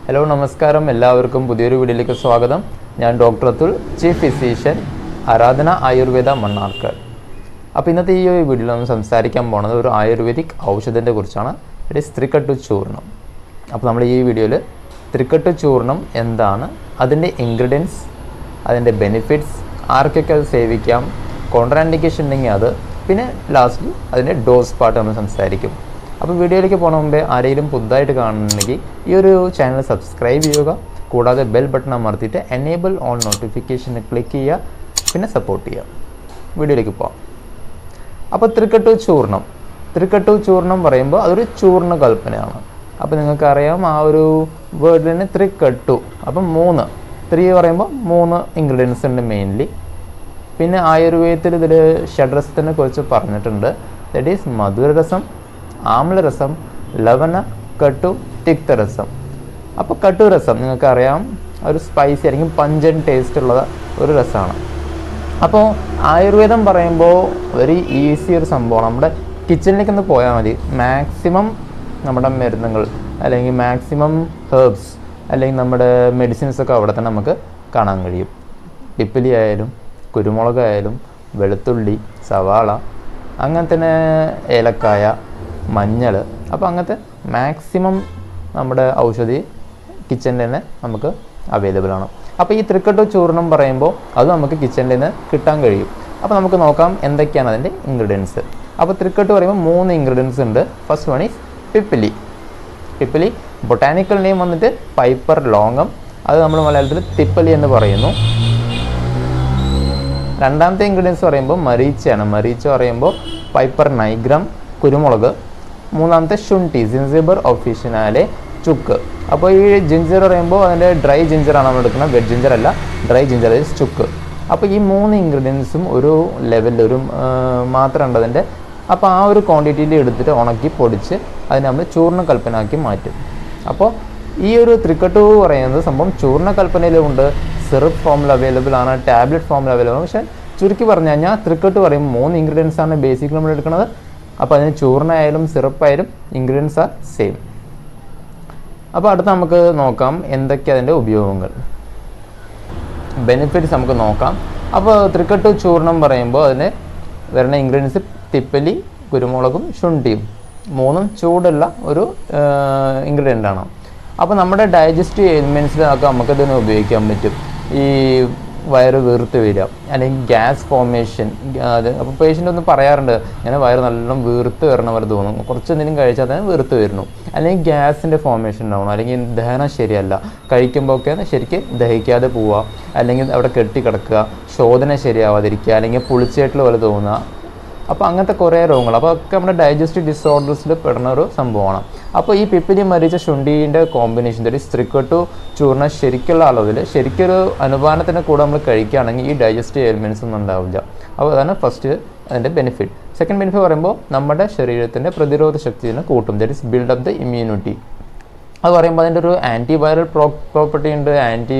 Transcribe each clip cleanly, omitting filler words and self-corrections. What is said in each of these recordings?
Hello നമസ്കാരം, എല്ലാവർക്കും പുതിയൊരു വീഡിയോയിലേക്ക് സ്വാഗതം. ഞാൻ ഡോക്ടർ അതുൽ, ചീഫ് ഫിസിഷ്യൻ, ആരാധന ആയുർവേദ മണ്ണാർക്കാട്. അപ്പോൾ ഇന്നത്തെ ഈ വീഡിയോയിൽ നമ്മൾ സംസാരിക്കാൻ പോകുന്നത് ഒരു ആയുർവേദിക് ഔഷധത്തിനെ കുറിച്ചാണ്. It is Trikatu Churnam. അപ്പോൾ നമ്മൾ ഈ വീഡിയോയിൽ ത്രികട്ടു ചൂർണം എന്താണ്, അതിൻ്റെ ഇൻഗ്രീഡിയൻസ്, അതിൻ്റെ ബെനിഫിറ്റ്സ്, ആർക്കൊക്കെ അത് സേവിക്കാം, കോൺട്രാൻഡിക്കേഷൻ ഉണ്ടെങ്കിൽ അത്, പിന്നെ ലാസ്റ്റ് അതിൻ്റെ ഡോസ് പാർട്ട് നമ്മൾ സംസാരിക്കും. അപ്പോൾ വീഡിയോയിലേക്ക് പോകുന്ന മുമ്പേ ആരെങ്കിലും പുതുതായിട്ട് കാണുന്നുണ്ടെങ്കിൽ ഈ ഒരു ചാനൽ സബ്സ്ക്രൈബ് ചെയ്യുക, കൂടാതെ ബെൽ ബട്ടൺ അമർത്തിയിട്ട് എനേബിൾ ഓൺ നോട്ടിഫിക്കേഷന് ക്ലിക്ക് ചെയ്യുക, പിന്നെ സപ്പോർട്ട് ചെയ്യുക. വീഡിയോയിലേക്ക് പോകാം. അപ്പോൾ ത്രികട്ടു ചൂർണം പറയുമ്പോൾ അതൊരു ചൂർണ്ണ കൽപ്പനയാണ്. അപ്പോൾ നിങ്ങൾക്കറിയാം ആ ഒരു വേർഡിന് ത്രികട്ടു, അപ്പം 3 പറയുമ്പോൾ 3 ഇൻഗ്രീഡിയൻസ് ഉണ്ട് മെയിൻലി. പിന്നെ ആയുർവേദത്തിൽ ഇതിൽ ഷഡ്രസത്തിനെ കുറിച്ച് പറഞ്ഞിട്ടുണ്ട്. ദാറ്റ് ഈസ് മധുരരസം, ആമ്ലരസം, ലവണ, കട്ടു, തിക്തരസം. അപ്പോൾ കട്ടുരസം നിങ്ങൾക്കറിയാം ഒരു സ്പൈസി അല്ലെങ്കിൽ പഞ്ചൻ ടേസ്റ്റ് ഉള്ള ഒരു രസമാണ്. അപ്പോൾ ആയുർവേദം പറയുമ്പോൾ വെരി ഈസി ഒരു സംഭവമാണ്. നമ്മുടെ കിച്ചണിലേക്ക് ഒന്ന് പോയാൽ മതി, മാക്സിമം നമ്മുടെ മരുന്നുകൾ അല്ലെങ്കിൽ മാക്സിമം ഹെർബ്സ് അല്ലെങ്കിൽ നമ്മുടെ മെഡിസിൻസൊക്കെ അവിടെ തന്നെ നമുക്ക് കാണാൻ കഴിയും. പിപ്പിലി ആയാലും കുരുമുളകായാലും വെളുത്തുള്ളി, സവാള, അങ്ങനെ തന്നെ ഏലക്കായ, മഞ്ഞൾ, അപ്പോൾ അങ്ങനത്തെ മാക്സിമം നമ്മുടെ ഔഷധി കിച്ചണിൽ തന്നെ നമുക്ക് അവൈലബിൾ ആണ്. അപ്പോൾ ഈ ത്രികട്ടു ചൂർണം പറയുമ്പോൾ അത് നമുക്ക് കിച്ചണിൽ നിന്ന് കിട്ടാൻ കഴിയും. അപ്പോൾ നമുക്ക് നോക്കാം എന്തൊക്കെയാണ് അതിൻ്റെ ഇൻഗ്രീഡിയൻസ്. അപ്പോൾ ത്രികട്ടു പറയുമ്പോൾ 3 ഇൻഗ്രീഡിയൻസ് ഉണ്ട്. First one is Pippali. Botanical name വന്നിട്ട് പൈപ്പർ ലോങ്കം, അത് നമ്മൾ മലയാളത്തിൽ തിപ്പലി എന്ന് പറയുന്നു. രണ്ടാമത്തെ ഇൻഗ്രീഡിയൻസ് പറയുമ്പോൾ മരീച്ചയാണ്. മരീച്ച പറയുമ്പോൾ പൈപ്പർ നൈഗ്രം, കുരുമുളക്. മൂന്നാമത്തെ ശുണ്ഠി, ജിഞ്ചർ ഒഫീഷ്യനാലെ, ചുക്ക്. അപ്പോൾ ഈ ജിഞ്ചർ പറയുമ്പോൾ അതിൻ്റെ ഡ്രൈ ജിഞ്ചറാണ് നമ്മൾ എടുക്കുന്നത്, വെറ്റ് ജിഞ്ചർ അല്ല, ഡ്രൈ ജിഞ്ചർ ഈസ് ചുക്ക്. അപ്പോൾ ഈ 3 ഇൻഗ്രീഡിയൻസും ഒരു ലെവലിൽ ഒരു മാത്രം ഉണ്ട് അതിൻ്റെ. അപ്പോൾ ആ ഒരു ക്വാണ്ടിറ്റിയിൽ എടുത്തിട്ട് ഉണക്കി പൊടിച്ച് അതിനെ നമ്മൾ ചൂർണ്ണ കൽപ്പനയാക്കി മാറ്റും. അപ്പോൾ ഈ ഒരു ത്രികട്ടു പറയുന്നത് സംഭവം ചൂർണ്ണ കൽപ്പനയിലുമുണ്ട്, സിറപ്പ് ഫോമിൽ അവൈലബിൾ ആണ്, ടാബ്ലറ്റ് ഫോമിൽ അവൈലബിൾ ആണ്. പക്ഷേ ചുരുക്കി പറഞ്ഞു കഴിഞ്ഞാൽ ത്രികട്ടു പറയുമ്പോൾ 3 ഇൻഗ്രീഡിയൻസ് ആണ് ബേസിക്കലി നമ്മൾ എടുക്കുന്നത്. അപ്പോൾ അതിന് ചൂർണ്ണയായാലും സിറപ്പായാലും ഇൻഗ്രീഡിയൻസ് ആർ സെയിം. അപ്പോൾ അടുത്ത് നമുക്ക് നോക്കാം എന്തൊക്കെ അതിൻ്റെ ഉപയോഗങ്ങൾ, ബെനിഫിറ്റ്സ് നമുക്ക് നോക്കാം. അപ്പോൾ ത്രികട്ടു ചൂർണം പറയുമ്പോൾ അതിന് വരുന്ന ഇൻഗ്രീഡിയൻസ് തിപ്പലി, കുരുമുളകും ശുണ്ഠിയും, 3 ചൂടുള്ള ഒരു ഇൻഗ്രീഡിയൻ്റ് ആണ്. അപ്പോൾ നമ്മുടെ ഡൈജസ്റ്റീവ് എലിമെൻറ്റ്സിലൊക്കെ നമുക്കതിനെ ഉപയോഗിക്കാൻ പറ്റും. ഈ വയറ് വീർത്ത് വരിക അല്ലെങ്കിൽ ഗ്യാസ് ഫോർമേഷൻ, അത് അപ്പോൾ പേഷ്യൻ്റ് ഒന്ന് പറയാറുണ്ട് ഇങ്ങനെ വയറ് നല്ലോണം വീർത്ത് വരണ പോലെ തോന്നും, കുറച്ച് എന്തെങ്കിലും കഴിച്ചാൽ തന്നെ വീർത്ത് വരുന്നു, അല്ലെങ്കിൽ ഗ്യാസിൻ്റെ ഫോർമേഷൻ ഉണ്ടാവണം, അല്ലെങ്കിൽ ദഹനം ശരിയല്ല, കഴിക്കുമ്പോൾ ഒക്കെ ശരിക്കും ദഹിക്കാതെ പോവുക, അല്ലെങ്കിൽ അവിടെ കെട്ടിക്കിടക്കുക, ശോധന ശരിയാവാതിരിക്കുക, അല്ലെങ്കിൽ പുളിച്ചേട്ടിൽ പോലെ തോന്നുക. അപ്പോൾ അങ്ങനത്തെ കുറേ രോഗങ്ങൾ, അപ്പോൾ ഒക്കെ നമ്മുടെ ഡൈജസ്റ്റീവ് ഡിസോർഡേഴ്സിൽ പെടുന്ന ഒരു സംഭവമാണ്. അപ്പോൾ ഈ പിപ്പിലി, മരീച്ച, ശുണ്ഠിൻ്റെ കോമ്പിനേഷൻ, ത്രികട്ടു ചൂർണം ശരിക്കുള്ള അളവിൽ ശരിക്കൊരു അനുപാനത്തിൻ്റെ കൂടെ നമ്മൾ കഴിക്കുകയാണെങ്കിൽ ഈ ഡൈജസ്റ്റീവ് എലിമെൻറ്റ്സ് ഒന്നും ഉണ്ടാവില്ല. അപ്പോൾ അതാണ് ഫസ്റ്റ് അതിൻ്റെ ബെനിഫിറ്റ്. സെക്കൻഡ് ബെനിഫിറ്റ് പറയുമ്പോൾ നമ്മുടെ ശരീരത്തിൻ്റെ പ്രതിരോധ ശക്തിനെ കൂട്ടും. That is build up the immunity. അത് പറയുമ്പോൾ അതിൻ്റെ ഒരു ആൻറ്റി വൈറൽ പ്രോപ്പർട്ടി ഉണ്ട്, ആൻറ്റി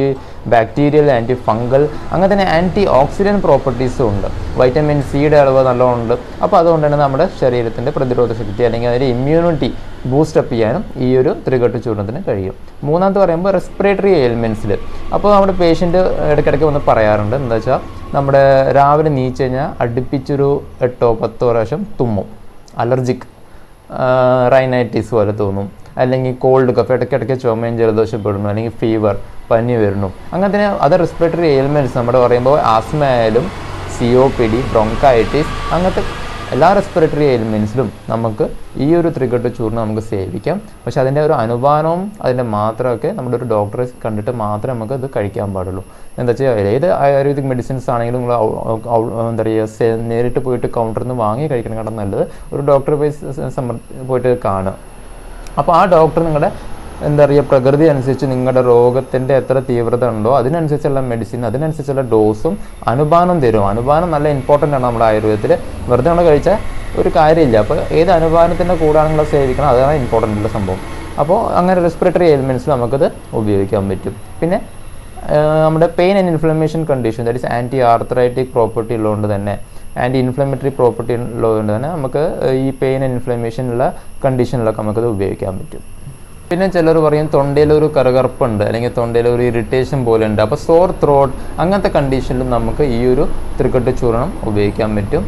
ബാക്ടീരിയൽ, ആൻറ്റി ഫംഗൽ, അങ്ങനെ തന്നെ ആൻറ്റി ഓക്സിഡൻറ്റ് പ്രോപ്പർട്ടീസും ഉണ്ട്. വൈറ്റമിൻ സിയുടെ അളവ് നല്ലോണം ഉണ്ട്. അപ്പോൾ അതുകൊണ്ട് തന്നെ നമ്മുടെ ശരീരത്തിൻ്റെ പ്രതിരോധ ശക്തി അല്ലെങ്കിൽ അതിൻ്റെ ഇമ്മ്യൂണിറ്റി ബൂസ്റ്റപ്പ് ചെയ്യാനും ഈ ഒരു ത്രികട്ടു ചൂർണത്തിന് കഴിയും. മൂന്നാമത്തെ പറയുമ്പോൾ റെസ്പിറേറ്ററി എലിമെൻറ്റ്സിൽ, അപ്പോൾ നമ്മുടെ പേഷ്യൻ്റ് ഇടയ്ക്കിടയ്ക്ക് വന്ന് പറയാറുണ്ട് എന്താ വെച്ചാൽ നമ്മുടെ രാവിലെ നീച്ച് കഴിഞ്ഞാൽ അടുപ്പിച്ചൊരു 8-10 പ്രാവശ്യം തുമ്മും, അലർജിക് റൈനൈറ്റിസ് പോലെ തോന്നും, അല്ലെങ്കിൽ കോൾഡ് കഫ്, ഇടയ്ക്കിടയ്ക്ക് ചുമയും ജലദോഷപ്പെടുന്നു, അല്ലെങ്കിൽ ഫീവർ, പനി വരുന്നു. അങ്ങനെ തന്നെ അതർ റെസ്പിറേറ്ററി എയിൽമെൻറ്റ്സ് നമ്മുടെ പറയുമ്പോൾ ആസ്മ ആയാലും COPD, ബ്രോങ്കൈറ്റിസ്, അങ്ങനത്തെ എല്ലാ റെസ്പിറേറ്ററി എയിൽമെൻറ്റ്സിലും നമുക്ക് ഈ ഒരു ത്രികട്ടു ചൂർണം നമുക്ക് സേവിക്കാം. പക്ഷേ അതിൻ്റെ ഒരു അനുപാനവും അതിൻ്റെ മാത്രമൊക്കെ നമ്മുടെ ഒരു ഡോക്ടറെ കണ്ടിട്ട് മാത്രമേ നമുക്ക് ഇത് കഴിക്കാൻ പാടുള്ളൂ. എന്താ വെച്ചാൽ ഏത് ആയുർവേദിക് മെഡിസിൻസ് ആണെങ്കിലും നിങ്ങൾ എന്താ പറയുക നേരിട്ട് പോയിട്ട് കൗണ്ടറിൽ നിന്ന് വാങ്ങി കഴിക്കണേക്കാളും നല്ലത് ഒരു ഡോക്ടറെ പോയിട്ട് കാണുക. അപ്പോൾ ആ ഡോക്ടർ നിങ്ങളുടെ എന്താ പറയുക പ്രകൃതി അനുസരിച്ച് നിങ്ങളുടെ രോഗത്തിൻ്റെ എത്ര തീവ്രത ഉണ്ടോ അതിനനുസരിച്ചുള്ള മെഡിസിൻ, അതിനനുസരിച്ചുള്ള ഡോസും അനുപാനം തരും. അനുപാനം നല്ല ഇമ്പോർട്ടൻ്റ് ആണ് നമ്മുടെ ആയുർവേദത്തിൽ. വെറുതെ നമ്മൾ കഴിച്ചാൽ ഒരു കാര്യമില്ല. അപ്പോൾ ഏത് അനുപാനത്തിൻ്റെ കൂടാണ് നിങ്ങൾ സേവിക്കണം, അതാണ് ഇമ്പോർട്ടൻ്റ് ഉള്ള സംഭവം. അപ്പോൾ അങ്ങനെ റെസ്പിറേറ്ററി എലിമെൻറ്റ്സിൽ നമുക്കത് ഉപയോഗിക്കാൻ പറ്റും. പിന്നെ നമ്മുടെ pain and inflammation condition, that is anti arthritic property ഉള്ളതുകൊണ്ട് തന്നെ, ആൻറ്റി ഇൻഫ്ലമേറ്ററി പ്രോപ്പർട്ടി ഉള്ളതുകൊണ്ട് തന്നെ നമുക്ക് ഈ പെയിൻ ആൻഡ് ഇൻഫ്ലമേഷൻ ഉള്ള കണ്ടീഷനിലൊക്കെ നമുക്കത് ഉപയോഗിക്കാൻ പറ്റും. പിന്നെ ചിലർ പറയും തൊണ്ടയിലൊരു കറുകറുപ്പുണ്ട് അല്ലെങ്കിൽ തൊണ്ടയിലൊരു ഇറിറ്റേഷൻ പോലെ ഉണ്ട്. അപ്പോൾ സോർ ത്രോട്ട് അങ്ങനത്തെ കണ്ടീഷനിലും നമുക്ക് ഈ ഒരു തൃക്കട്ട് ചൂർണം ഉപയോഗിക്കാൻ പറ്റും.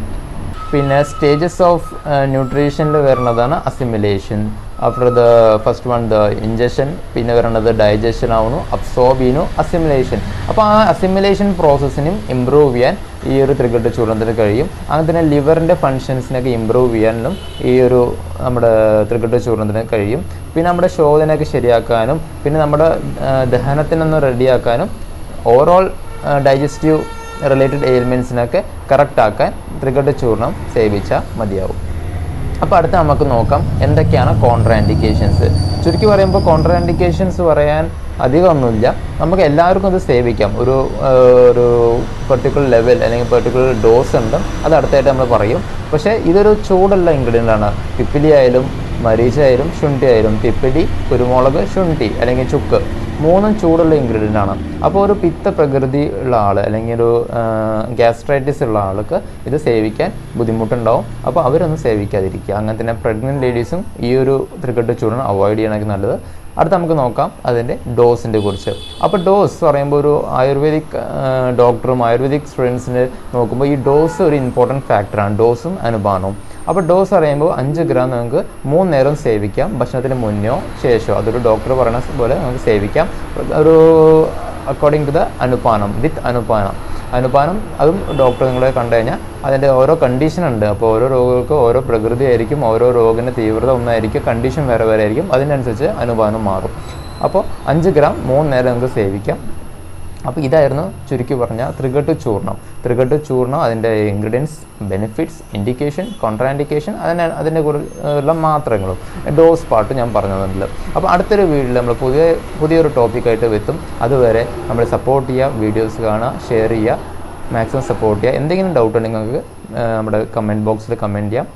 പിന്നെ സ്റ്റേജസ് ഓഫ് ന്യൂട്രീഷനിൽ വരുന്നതാണ് assimilation. After the first one the injection, പിന്നെ വരുന്നത് ഡൈജഷൻ ആവുന്നു, അബ്സോർബ് ചെയ്യുന്നു, അസിമിലേഷൻ. അപ്പോൾ ആ അസിമിലേഷൻ പ്രോസസ്സിനും ഇമ്പ്രൂവ് ചെയ്യാൻ ഈ ഒരു തൃക്കട്ട് ചൂർണത്തിന് കഴിയും. അങ്ങനെ തന്നെ ലിവറിൻ്റെ ഫങ്ഷൻസിനൊക്കെ ഇമ്പ്രൂവ് ചെയ്യാനും ഈ ഒരു നമ്മുടെ തൃക്കട്ട് ചൂർണത്തിന് കഴിയും. പിന്നെ നമ്മുടെ ശോധനയൊക്കെ ശരിയാക്കാനും പിന്നെ നമ്മുടെ ദഹനത്തിനൊന്ന് റെഡിയാക്കാനും ഓവറോൾ ഡൈജസ്റ്റീവ് റിലേറ്റഡ് എയിൽമെൻറ്റ്സിനൊക്കെ കറക്റ്റാക്കാൻ തൃക്കട്ട് ചൂർണം സേവിച്ചാൽ മതിയാവും. അപ്പോൾ അടുത്ത് നമുക്ക് നോക്കാം എന്തൊക്കെയാണ് കോൺട്രാ ഇൻഡിക്കേഷൻസ്. ചുരുക്കി പറയുമ്പോൾ കോൺട്രാ ഇൻഡിക്കേഷൻസ് പറയാൻ അധികമൊന്നുമില്ല. നമുക്ക് എല്ലാവർക്കും അത് സേവിക്കാം. ഒരു പെർട്ടിക്കുലർ ലെവൽ അല്ലെങ്കിൽ പെർട്ടിക്കുലർ ഡോസ് ഉണ്ട്, അത് അടുത്തായിട്ട് നമ്മൾ പറയും. പക്ഷേ ഇതൊരു ചൂടുള്ള ഇൻഗ്രീഡിയൻ്റ് ആണ്. പിപ്പിലി ആയാലും മരീച ആയാലും ശുണ്ഠി ആയാലും, പിപ്പിലി, കുരുമുളക്, ശുണ്ഠി അല്ലെങ്കിൽ ചുക്ക് മൂന്നും ചൂടുള്ള ഇൻഗ്രീഡിയൻ്റ് ആണ്. അപ്പോൾ ഒരു പിത്ത പ്രകൃതി ഉള്ള ആൾ അല്ലെങ്കിൽ ഒരു ഗ്യാസ്ട്രൈറ്റിസ് ഉള്ള ആൾക്ക് ഇത് സേവിക്കാൻ ബുദ്ധിമുട്ടുണ്ടാവും. അപ്പോൾ അവരൊന്നും സേവിക്കാതിരിക്കുക. അങ്ങനെ തന്നെ പ്രഗ്നൻറ്റ് ലേഡീസും ഈ ഒരു തൃക്കട്ട് ചൂർണം അവോയ്ഡ് ചെയ്യണമെങ്കിൽ നല്ലത്. അടുത്ത് നമുക്ക് നോക്കാം അതിൻ്റെ ഡോസിൻ്റെ കുറിച്ച്. അപ്പോൾ ഡോസ് പറയുമ്പോൾ ഒരു ആയുർവേദിക് ഡോക്ടറും ആയുർവേദിക് സ്റ്റുഡൻസിന് നോക്കുമ്പോൾ ഈ ഡോസ് ഒരു ഇമ്പോർട്ടൻറ്റ് ഫാക്ടറാണ്, ഡോസും അനുപാനവും. അപ്പോൾ ഡോസ് പറയുമ്പോൾ 5 ഗ്രാം നമുക്ക് 3 നേരം സേവിക്കാം, ഭക്ഷണത്തിന് മുന്നോ ശേഷമോ. അതൊരു ഡോക്ടർ പറയുന്ന പോലെ നമുക്ക് സേവിക്കാം. ഒരു അക്കോർഡിംഗ് ടു ദ അനുപാനം, വിത്ത് അനുപാനം അതും ഡോക്ടർ നിങ്ങളെ കണ്ടു കഴിഞ്ഞാൽ അതിൻ്റെ ഓരോ കണ്ടീഷൻ ഉണ്ട്. അപ്പോൾ ഓരോ രോഗികൾക്ക് ഓരോ പ്രകൃതി ആയിരിക്കും, ഓരോ രോഗിൻ്റെ തീവ്രത ഒന്നായിരിക്കും, കണ്ടീഷൻ വേറെ വേറെ ആയിരിക്കും. അതിനനുസരിച്ച് അനുപാനം മാറും. അപ്പോൾ 5 ഗ്രാം 3 നേരം നമുക്ക് സേവിക്കാം. അപ്പോൾ ഇതായിരുന്നു ചുരുക്കി പറഞ്ഞാൽ തൃക്കട്ട് ചൂർണം, അതിൻ്റെ ingredients, benefits, indication, contra indication, അതിൻ്റെ കുറിച്ചുള്ള മാത്രങ്ങളും ഡോസ് പാർട്ട് ഞാൻ പറഞ്ഞതുണ്ട്. അപ്പോൾ അടുത്തൊരു വീഡിയോയിൽ നമ്മൾ പുതിയൊരു ടോപ്പിക്കായിട്ട് എത്തും. അതുവരെ നമ്മൾ സപ്പോർട്ട് ചെയ്യുക, വീഡിയോസ് കാണുക, ഷെയർ ചെയ്യുക, മാക്സിമം സപ്പോർട്ട് ചെയ്യുക. എന്തെങ്കിലും ഡൗട്ട് ഉണ്ടെങ്കിൽ നിങ്ങൾക്ക് നമ്മുടെ കമൻറ്റ് ബോക്സിൽ കമൻറ്റ് ചെയ്യാം.